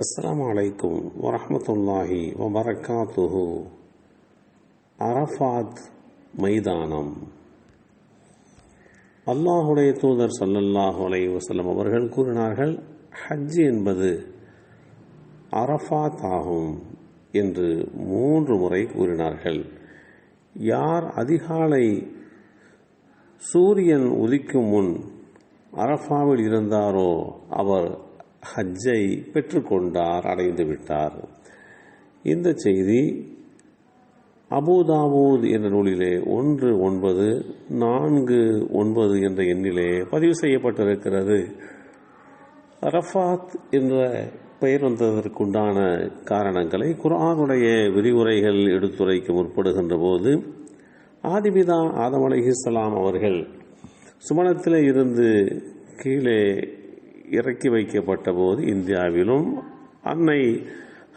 அஸ்ஸலாமு அலைக்கும் வரஹ்மத்துல்லாஹி வபரகாத்துஹு. அரஃபாத் மைதானம். அல்லாஹுடைய தூதர் ஸல்லல்லாஹு அலைஹி வஸல்லம் அவர்கள் கூறினார்கள், ஹஜ் என்பது அரஃபாத் ஆகும் என்று 3 முறை கூறினார்கள். யார் அதிகாலை சூரியன் உதிக்கும் முன் அரஃபாவில் இருந்தாரோ அவர் ஹஜ்ஜை பெற்றுக்கொண்டார், அடைந்து விட்டார். இந்த செய்தி அபூதாவூத் என்ற நூலிலே 1949 என்ற எண்ணிலே பதிவு செய்யப்பட்டிருக்கிறது. அரஃபாத் என்ற பெயர் வந்ததற்குண்டான காரணங்களை குர்ஆனுடைய விரிவுரைகள் எடுத்துரைக்க முற்படுகின்ற போது, ஆதிபிதா ஆதம் அலைஹிஸ்ஸலாம் அவர்கள் சுமணத்திலே இருந்து கீழே இறக்கி வைக்கப்பட்ட போது இந்தியாவிலும் அன்னை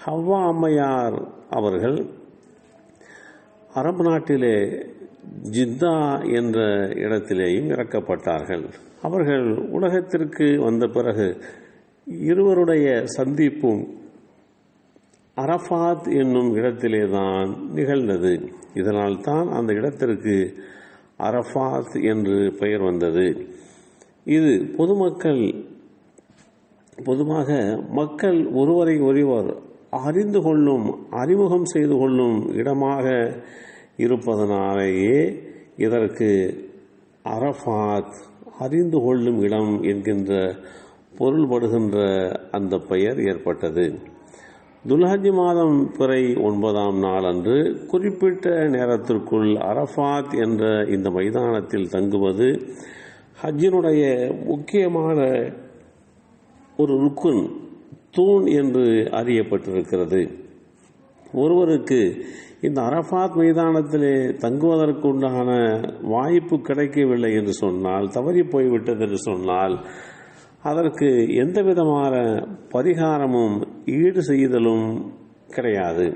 ஹவ்வா அம்மையார் அவர்கள் அரபு நாட்டிலே ஜித்தா என்ற இடத்திலேயும் இறக்கப்பட்டார்கள். அவர்கள் உலகத்திற்கு வந்த பிறகு இருவருடைய சந்திப்பும் அரஃபாத் என்னும் இடத்திலே தான் நிகழ்ந்தது. இதனால் தான் அந்த இடத்திற்கு அரஃபாத் என்று பெயர் வந்தது. இது பொதுவாக மக்கள் ஒருவரை ஒருவர் அறிந்து கொள்ளும், அறிமுகம் செய்து கொள்ளும் இடமாக இருப்பதனாலேயே இதற்கு அரஃபாத், அறிந்து கொள்ளும் இடம் என்கின்ற பொருள்படுகின்ற அந்த பெயர் ஏற்பட்டது. துல்ஹஜ் மாதம் பிறை 9ஆம் நாள் அன்று குறிப்பிட்ட நேரத்திற்குள் அரஃபாத் என்ற இந்த மைதானத்தில் தங்குவது ஹஜ்ஜினுடைய முக்கியமான ஒரு ருக்குன், தூண் என்று அறியப்பட்டிருக்கிறது. ஒருவருக்கு இந்த அரஃபாத் மைதானத்திலே தங்குவதற்குண்டான வாய்ப்பு கிடைக்கவில்லை என்று சொன்னால், தவறி போய்விட்டது என்று சொன்னால், அதற்கு எந்த விதமான பரிகாரமும் ஈடு செய்தலும் கிடையாது.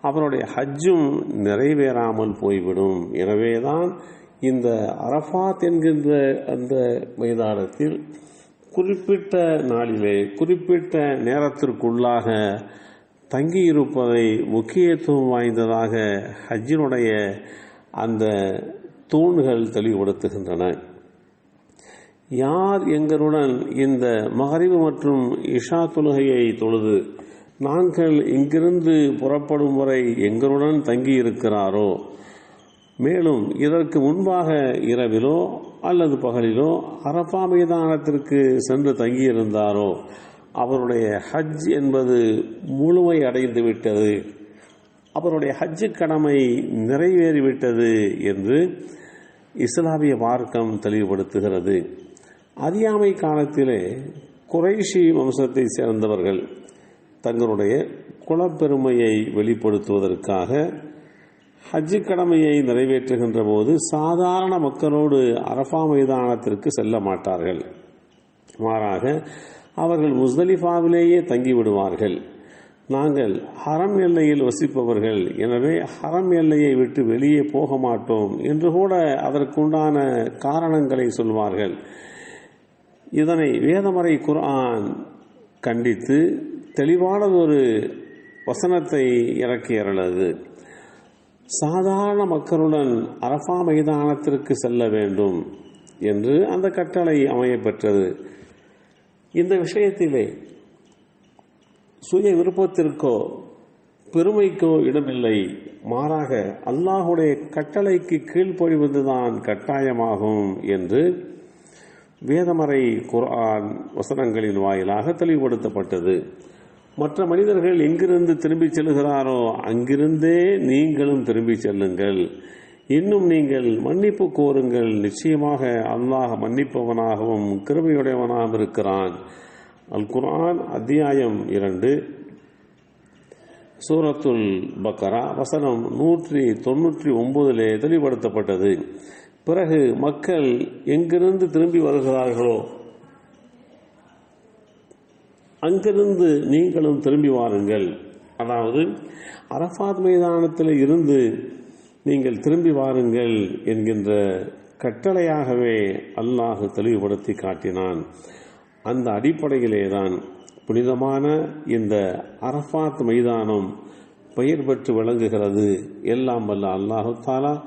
அவருடைய ஹஜ்ஜும் நிறைவேறாமல் போய்விடும். எனவேதான் இந்த அரஃபாத் என்கின்ற அந்த மைதானத்தில் குறிப்பிட்ட நாளிலே குறிப்பிட்ட நேரத்திற்குள்ளாக தங்கியிருப்பதை முக்கியத்துவம் வாய்ந்ததாக ஹஜ்ஜினுடைய அந்த தூண்கள் தெளிவுபடுத்துகின்றன. யார் எங்களுடன் இந்த மகரிப் மற்றும் இஷா தொழுகையை தொழுது நாங்கள் இங்கிருந்து புறப்படும் வரை எங்களுடன் தங்கியிருக்கிறாரோ, மேலும் இதற்கு முன்பாக இரவிலோ அல்லது பகலிலோ அரஃபா மைதானத்திற்கு சென்று தங்கியிருந்தாரோ அவருடைய ஹஜ் என்பது முழுமை அடைந்து விட்டது, அவருடைய ஹஜ்ஜு கடமை நிறைவேறிவிட்டது என்று இஸ்லாமிய மார்க்கம் தெளிவுபடுத்துகிறது. அறியாமை காலத்திலே குறைஷி வம்சத்தை சேர்ந்தவர்கள் தங்களுடைய குலப்பெருமையை வெளிப்படுத்துவதற்காக ஹஜ்ஜு கடமையை நிறைவேற்றுகின்ற போது சாதாரண மக்களோடு அரஃபா மைதானத்திற்கு செல்ல மாட்டார்கள். மாறாக அவர்கள் முஸ்தலிஃபாவிலேயே தங்கிவிடுவார்கள். நாங்கள் ஹரம் எல்லையில் வசிப்பவர்கள், எனவே ஹரம் எல்லையை விட்டு வெளியே போக மாட்டோம் என்று கூட அதற்குண்டான காரணங்களை சொல்வார்கள். இதனை வேதமறை குர்ஆன் கண்டித்து தெளிவானதொரு வசனத்தை இறக்கியருளது. சாதாரண மக்களுடன் அரஃபா மைதானத்திற்கு செல்ல வேண்டும் என்று அந்த கட்டளை அமையப்பெற்றது. இந்த விஷயத்திலே சுய விருப்பத்திற்கோ பெருமைக்கோ இடமில்லை. மாறாக அல்லாஹுடைய கட்டளைக்கு கீழ்ப்படிவதுதான் கட்டாயமாகும் என்று வேதமறை குர்ஆன் வசனங்களின் வாயிலாக தெளிவுபடுத்தப்பட்டது. மற்ற மனிதர்கள் எங்கிருந்து திரும்பி செல்கிறாரோ அங்கிருந்தே நீங்களும் திரும்பி செல்லுங்கள். இன்னும் நீங்கள் மன்னிப்பு கோருங்கள். நிச்சயமாக அல்லாஹ் மன்னிப்பவனாகவும் கிருபையுடையவனாகவும் இருக்கிறான். அல் குர்ஆன் அத்தியாயம் 2 சூரத்துல் பக்கரா வசனம் 199 தெளிவுபடுத்தப்பட்டது. பிறகு மக்கள் எங்கிருந்து திரும்பி வருகிறார்களோ அங்கிருந்து நீங்களும் திரும்பி வாருங்கள். அதாவது அரஃபாத் மைதானத்தில் இருந்து நீங்கள் திரும்பி வாருங்கள் என்கின்ற கட்டளையாகவே அல்லாஹ் தெளிவுபடுத்தி காட்டினான். அந்த அடிப்படையிலே தான் புனிதமான இந்த அரஃபாத் மைதானம் பெயர் பெற்று விளங்குகிறது. எல்லாம் வல்ல அல்லாஹு தாலா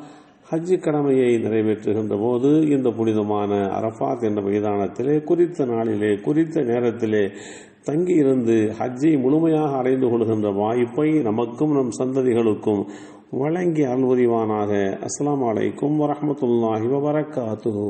ஹஜ் கடமையை நிறைவேற்றுகின்ற போது இந்த புனிதமான அரஃபாத் என்ற மைதானத்திலே குறித்த நாளிலே குறித்த நேரத்திலே தங்கியிருந்து ஹஜ்ஜை முழுமையாக அடைந்து கொள்கின்ற வாய்ப்பை நமக்கும் நம் சந்ததிகளுக்கும் வழங்கி அருள்புரிவானாக. அஸ்ஸலாமு அலைக்கும் வரஹ்மத்துல்லாஹி வபரகாத்துஹு.